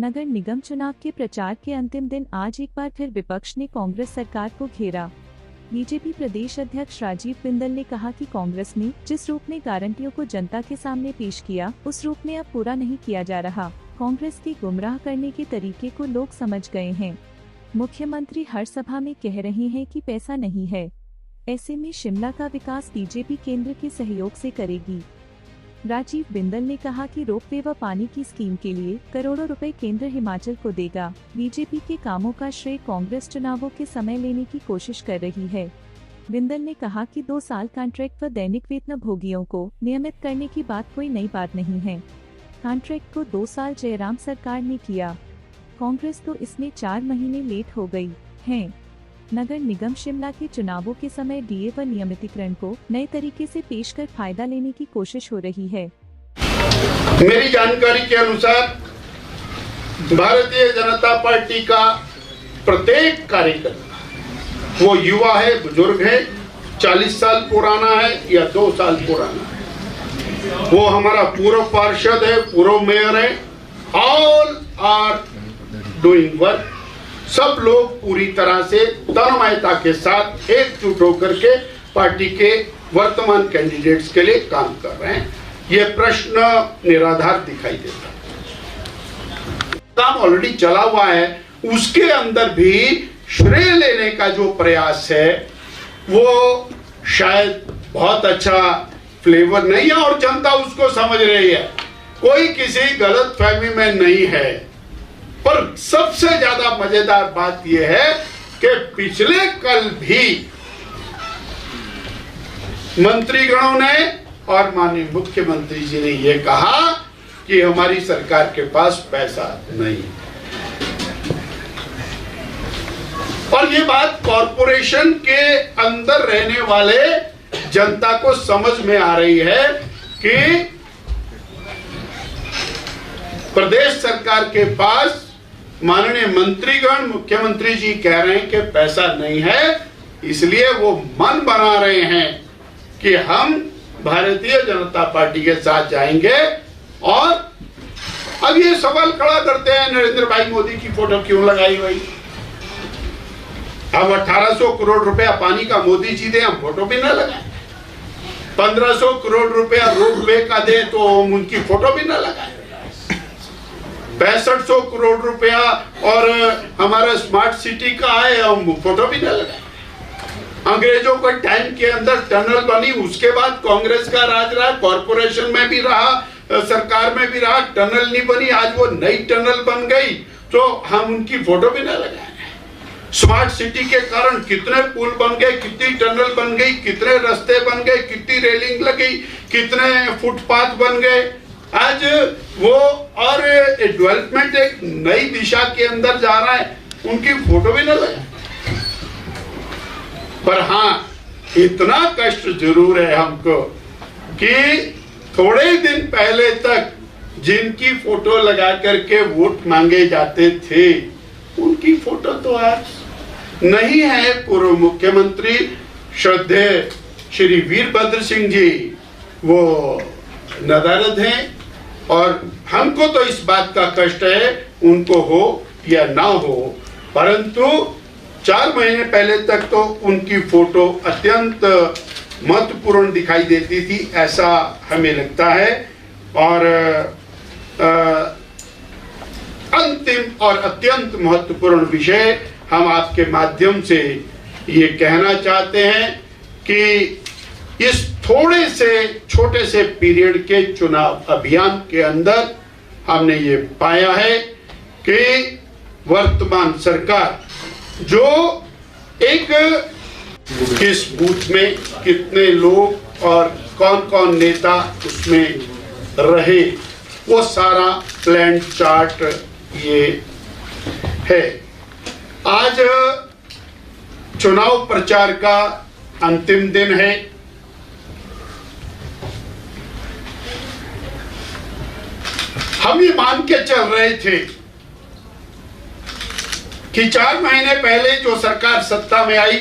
नगर निगम चुनाव के प्रचार के अंतिम दिन आज एक बार फिर विपक्ष ने कांग्रेस सरकार को घेरा। बीजेपी प्रदेश अध्यक्ष राजीव बिंदल ने कहा कि कांग्रेस ने जिस रूप में गारंटियों को जनता के सामने पेश किया, उस रूप में अब पूरा नहीं किया जा रहा। कांग्रेस के गुमराह करने के तरीके को लोग समझ गए हैं। मुख्यमंत्री हर सभा में कह रहे हैं कि पैसा नहीं है, ऐसे में शिमला का विकास बीजेपी केंद्र के सहयोग से करेगी। राजीव बिंदल ने कहा कि रोपवे व पानी की स्कीम के लिए करोड़ों रुपए केंद्र हिमाचल को देगा। बीजेपी के कामों का श्रेय कांग्रेस चुनावों के समय लेने की कोशिश कर रही है। बिंदल ने कहा कि 2 साल कॉन्ट्रैक्ट व दैनिक वेतन भोगियों को नियमित करने की बात कोई नई बात नहीं है। कॉन्ट्रैक्ट को 2 साल जयराम सरकार ने किया, कांग्रेस तो इसमें 4 महीने लेट हो गई है। नगर निगम शिमला के चुनावों के समय डीए व नियमितीकरण को नए तरीके से पेश कर फायदा लेने की कोशिश हो रही है। मेरी जानकारी के अनुसार भारतीय जनता पार्टी का प्रत्येक कार्यकर्ता, वो युवा है, बुजुर्ग है, 40 साल पुराना है या 2 साल पुराना है, वो हमारा पूर्व पार्षद है, पूर्व मेयर है, ऑल आर डूइंग वर्क। सब लोग पूरी तरह से तन्मयता के साथ एकजुट होकर के पार्टी के वर्तमान कैंडिडेट्स के लिए काम कर रहे हैं। ये प्रश्न निराधार दिखाई देता है। काम ऑलरेडी चला हुआ है, उसके अंदर भी श्रेय लेने का जो प्रयास है वो शायद बहुत अच्छा फ्लेवर नहीं है और जनता उसको समझ रही है। कोई किसी गलत फहमी में नहीं है। पर सबसे ज्यादा मजेदार बात यह है कि पिछले कल भी मंत्रीगणों ने और माननीय मुख्यमंत्री जी ने यह कहा कि हमारी सरकार के पास पैसा नहीं। और ये बात कॉरपोरेशन के अंदर रहने वाले जनता को समझ में आ रही है कि प्रदेश सरकार के पास माननीय मंत्रीगण, मुख्यमंत्री जी कह रहे हैं कि पैसा नहीं है, इसलिए वो मन बना रहे हैं कि हम भारतीय जनता पार्टी के साथ जाएंगे। और अब ये सवाल खड़ा करते हैं, नरेंद्र भाई मोदी की फोटो क्यों लगाई हुई? अब 1800 करोड़ रुपया पानी का मोदी जी दे, हम फोटो भी ना लगाए। 1500 करोड़ रुपया रोपवे का दे तो हम उनकी फोटो भी ना लगाए। 6500 करोड़ रुपया और हमारा स्मार्ट सिटी का है, हम फोटो भी ना लगाए। अंग्रेजों के टाइम के अंदर टनल बनी, उसके बाद कांग्रेस का राज रहा, कॉरपोरेशन में भी रहा, सरकार में भी रहा, टनल नहीं बनी, आज वो नई टनल बन गई तो हम उनकी फोटो भी ना लगाए। स्मार्ट सिटी के कारण कितने पुल बन गए, कितनी टनल बन गई, कितने रास्ते बन गए, कितनी रेलिंग लगी, कितने फुटपाथ बन गए। आज वो और डेवलपमेंट एक नई दिशा के अंदर जा रहा है, उनकी फोटो भी ना लगे। पर हाँ, इतना कष्ट जरूर है हमको कि थोड़े दिन पहले तक जिनकी फोटो लगा करके वोट मांगे जाते थे, उनकी फोटो तो आज नहीं है। पूर्व मुख्यमंत्री श्रद्धेय श्री वीरभद्र सिंह जी वो नदारद हैं और हमको तो इस बात का कष्ट है, उनको हो या ना हो, परंतु 4 महीने पहले तक तो उनकी फोटो अत्यंत महत्वपूर्ण दिखाई देती थी, ऐसा हमें लगता है। और अंतिम और अत्यंत महत्वपूर्ण विषय हम आपके माध्यम से ये कहना चाहते हैं कि इस थोड़े से छोटे से पीरियड के चुनाव अभियान के अंदर हमने ये पाया है कि वर्तमान सरकार जो एक किस बूथ में कितने लोग और कौन कौन नेता उसमें रहे, वो सारा प्लान चार्ट ये है। आज चुनाव प्रचार का अंतिम दिन है। हम ये मान के चल रहे थे कि 4 महीने पहले जो सरकार सत्ता में आई,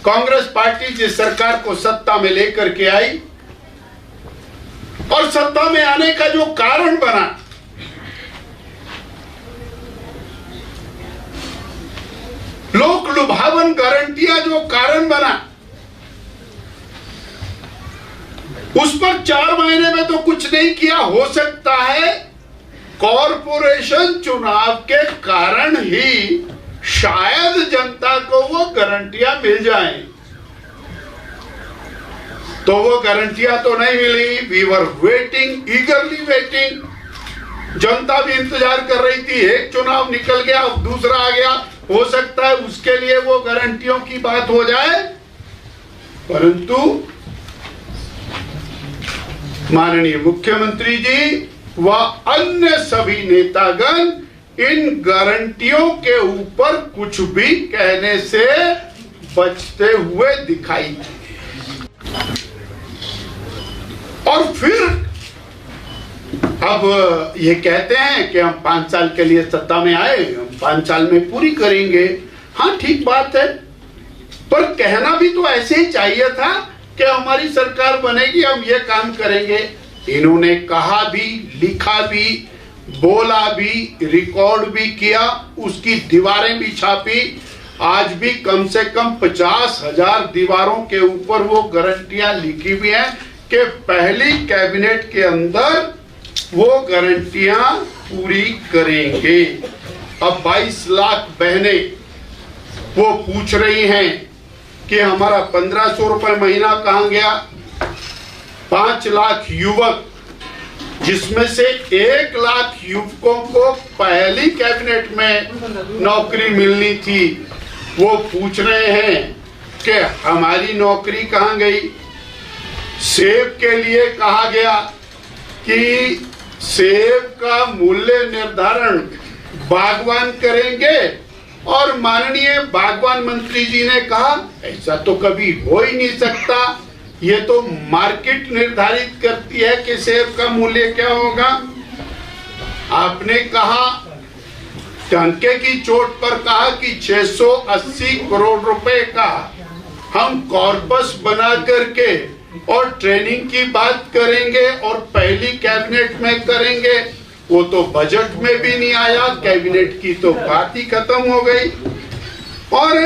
कांग्रेस पार्टी जिस सरकार को सत्ता में लेकर के आई और सत्ता में आने का जो कारण बना लोक लुभावन गारंटियां जो कारण बना, उस पर 4 महीने में तो कुछ नहीं किया। हो सकता है कॉरपोरेशन चुनाव के कारण ही शायद जनता को वो गारंटियां मिल जाएं, तो वो गारंटियां तो नहीं मिली। We were waiting, eagerly waiting. जनता भी इंतजार कर रही थी। एक चुनाव निकल गया, अब दूसरा आ गया, हो सकता है उसके लिए वो गारंटियों की बात हो जाए, परंतु माननीय मुख्यमंत्री जी व अन्य सभी नेतागण इन गारंटियों के ऊपर कुछ भी कहने से बचते हुए दिखाई दिए। और फिर अब ये कहते हैं कि हम 5 साल के लिए सत्ता में आए, हम 5 साल में पूरी करेंगे। हाँ, ठीक बात है, पर कहना भी तो ऐसे ही चाहिए था कि हमारी सरकार बनेगी, हम ये काम करेंगे। इन्होंने कहा भी, लिखा भी, बोला भी, रिकॉर्ड भी किया, उसकी दीवारें भी छापी। आज भी कम से कम 50,000 दीवारों के ऊपर वो गारंटियां लिखी हुई हैं कि पहली कैबिनेट के अंदर वो गारंटियां पूरी करेंगे। अब 22 लाख बहनें वो पूछ रही हैं कि हमारा 1500 रुपए महीना कहां गया। 5 लाख युवक, जिसमें से 1 लाख युवकों को पहली कैबिनेट में नौकरी मिलनी थी, वो पूछ रहे हैं कि हमारी नौकरी कहां गई। सेब के लिए कहा गया कि सेब का मूल्य निर्धारण बागवान करेंगे, और माननीय बागवान मंत्री जी ने कहा ऐसा तो कभी हो ही नहीं सकता, ये तो मार्केट निर्धारित करती है कि सेब का मूल्य क्या होगा। आपने कहा, टंके की चोट पर कहा कि 680 करोड़ रुपए का हम कॉर्पस बना करके और ट्रेनिंग की बात करेंगे और पहली कैबिनेट में करेंगे। वो तो बजट में भी नहीं आया, कैबिनेट की तो बात ही खत्म हो गई। और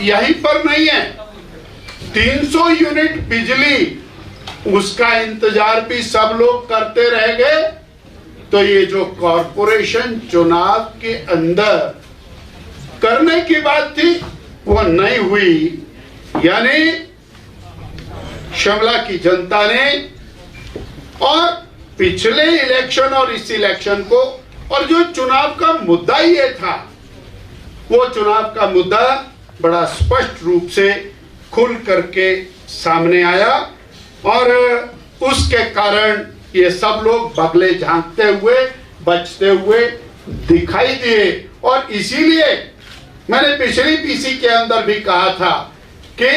यहीं पर नहीं है, 300 यूनिट बिजली, उसका इंतजार भी सब लोग करते रह गए। तो ये जो कॉरपोरेशन चुनाव के अंदर करने की बात थी वो नहीं हुई, यानी शिमला की जनता ने और पिछले इलेक्शन और इस इलेक्शन को, और जो चुनाव का मुद्दा ये था, वो चुनाव का मुद्दा बड़ा स्पष्ट रूप से खुल करके सामने आया, और उसके कारण ये सब लोग बगले झांकते हुए, बचते हुए दिखाई दिए। और इसीलिए मैंने पिछली पीसी के अंदर भी कहा था कि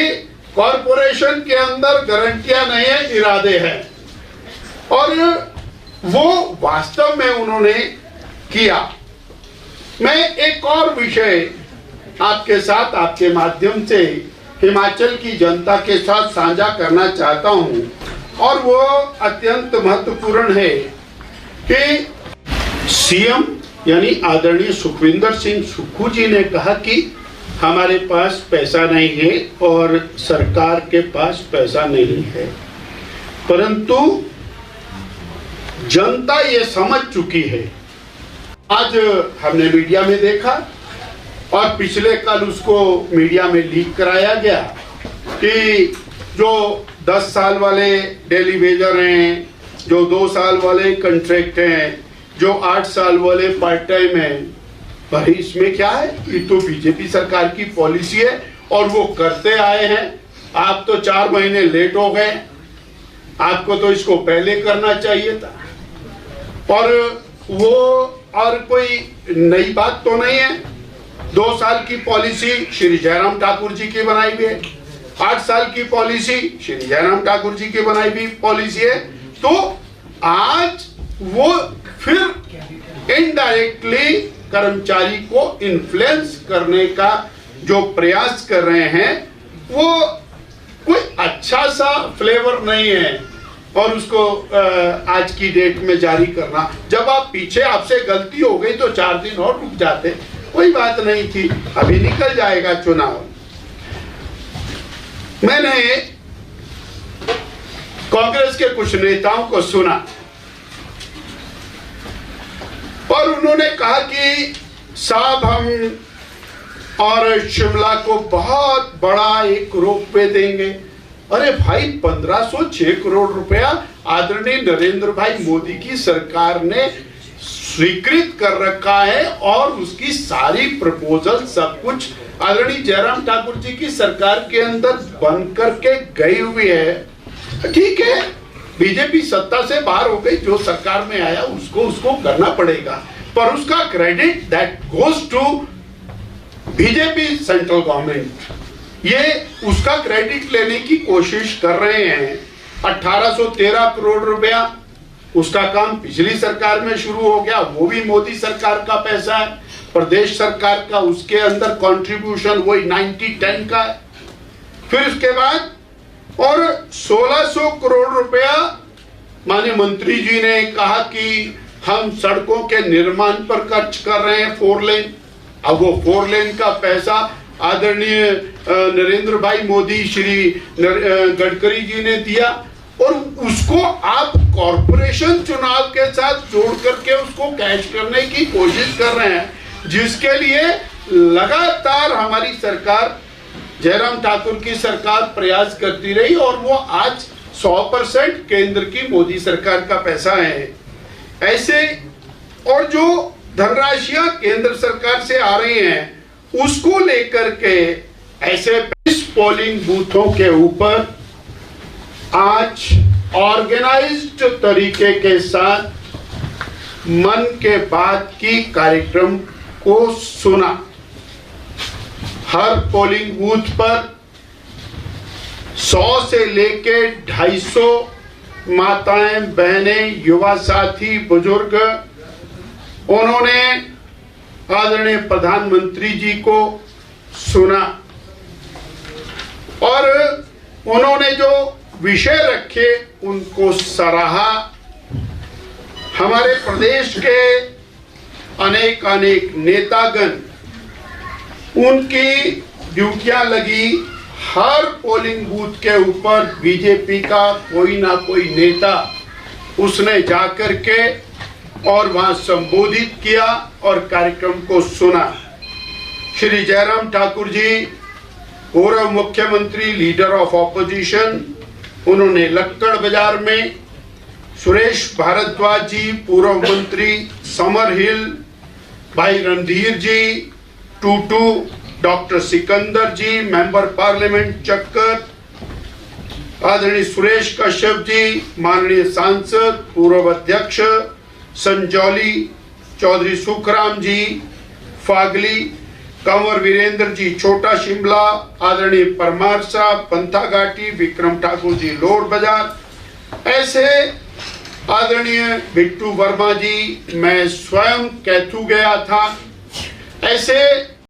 कॉरपोरेशन के अंदर गारंटियां नहीं है, इरादे हैं, और वो वास्तव में उन्होंने किया। मैं एक और विषय आपके साथ, आपके माध्यम से हिमाचल की जनता के साथ साझा करना चाहता हूं, और वो अत्यंत महत्वपूर्ण है कि सीएम यानी आदरणीय सुखविंदर सिंह सुक्खू जी ने कहा कि हमारे पास पैसा नहीं है और सरकार के पास पैसा नहीं है, परंतु जनता ये समझ चुकी है। आज हमने मीडिया में देखा, और पिछले कल उसको मीडिया में लीक कराया गया कि जो 10 साल वाले डेली वेजर हैं, जो 2 साल वाले कॉन्ट्रैक्ट हैं, जो 8 साल वाले पार्ट टाइम हैं, भाई इसमें क्या है, ये तो बीजेपी सरकार की पॉलिसी है और वो करते आए हैं। आप तो 4 महीने लेट हो गए, आपको तो इसको पहले करना चाहिए था। और वो और कोई नई बात तो नहीं है। 2 साल की पॉलिसी श्री जयराम ठाकुर जी की बनाई हुई है, 8 साल की पॉलिसी श्री जयराम ठाकुर जी की बनाई हुई पॉलिसी है। तो आज वो फिर इनडायरेक्टली कर्मचारी को इन्फ्लुएंस करने का जो प्रयास कर रहे हैं, वो कोई अच्छा सा फ्लेवर नहीं है, और उसको आज की डेट में जारी करना। जब आप पीछे आपसे गलती हो गई तो 4 दिन और रुक जाते, कोई बात नहीं थी, अभी निकल जाएगा चुनाव। मैंने कांग्रेस के कुछ नेताओं को सुना और उन्होंने कहा कि साहब हम और शिमला को बहुत बड़ा एक रोपवे देंगे। अरे भाई 1506 करोड़ रुपया आदरणीय नरेंद्र भाई मोदी की सरकार ने स्वीकृत कर रखा है और उसकी सारी प्रपोजल सब कुछ आदरणीय जयराम ठाकुर जी की सरकार के अंदर बन करके गई हुई है। ठीक है, बीजेपी सत्ता से बाहर हो गई, जो सरकार में आया उसको करना पड़ेगा, पर उसका credit that goes to BJP central government. ये उसका क्रेडिट लेने की कोशिश कर रहे हैं। 1813 करोड़ रुपया उसका काम पिछली सरकार में शुरू हो गया, वो भी मोदी सरकार का पैसा है। प्रदेश सरकार का उसके अंदर कंट्रीब्यूशन वही 90-10 का है। फिर उसके बाद और 1600 करोड़ रुपया माननीय मंत्री जी ने कहा कि हम सड़कों के निर्माण पर खर्च कर रहे हैं, 4 लेन। अब वो 4 लेन का पैसा आदरणीय नरेंद्र भाई मोदी, श्री गडकरी जी ने दिया और उसको आप कॉरपोरेशन चुनाव के साथ जोड़ करके उसको कैश करने की कोशिश कर रहे हैं, जिसके लिए लगातार हमारी सरकार, जयराम ठाकुर की सरकार प्रयास करती रही और वो आज 100% केंद्र की मोदी सरकार का पैसा है। ऐसे और जो धनराशियां केंद्र सरकार से आ रही हैं उसको लेकर के ऐसे 20 पोलिंग बूथों के ऊपर आज ऑर्गेनाइज्ड तरीके के साथ मन के बात की कार्यक्रम को सुना। हर पोलिंग बूथ पर 100 से लेके 250 माताएं, बहनें, युवा साथी, बुजुर्ग, उन्होंने आदरणीय प्रधानमंत्री जी को सुना और उन्होंने जो विषय रखे उनको सराहा। हमारे प्रदेश के अनेक नेतागण, उनकी ड्यूटियां लगी। हर पोलिंग बूथ के ऊपर बीजेपी का कोई ना कोई नेता उसने जाकर के और वहां संबोधित किया और कार्यक्रम को सुना। श्री जयराम ठाकुर जी, पूर्व मुख्यमंत्री, लीडर ऑफ ऑपोजिशन, उन्होंने लक्कड़ बाजार में, सुरेश भारद्वाज जी, पूर्व मंत्री समर हिल, भाई रणधीर जी, टूटू, डॉक्टर सिकंदर जी, मेंबर पार्लियामेंट चक्कर, आदरणीय सुरेश कश्यप जी, माननीय सांसद, पूर्व अध्यक्ष संजौली, चौधरी सुखराम जी फागली, कंवर वीरेंद्र जी छोटा शिमला, आदरणीय परमार साहब पंथाघाटी, विक्रम ठाकुर जी लोड बाजार, ऐसे आदरणीय बिट्टू वर्मा जी, मैं स्वयं कैथू गया था, ऐसे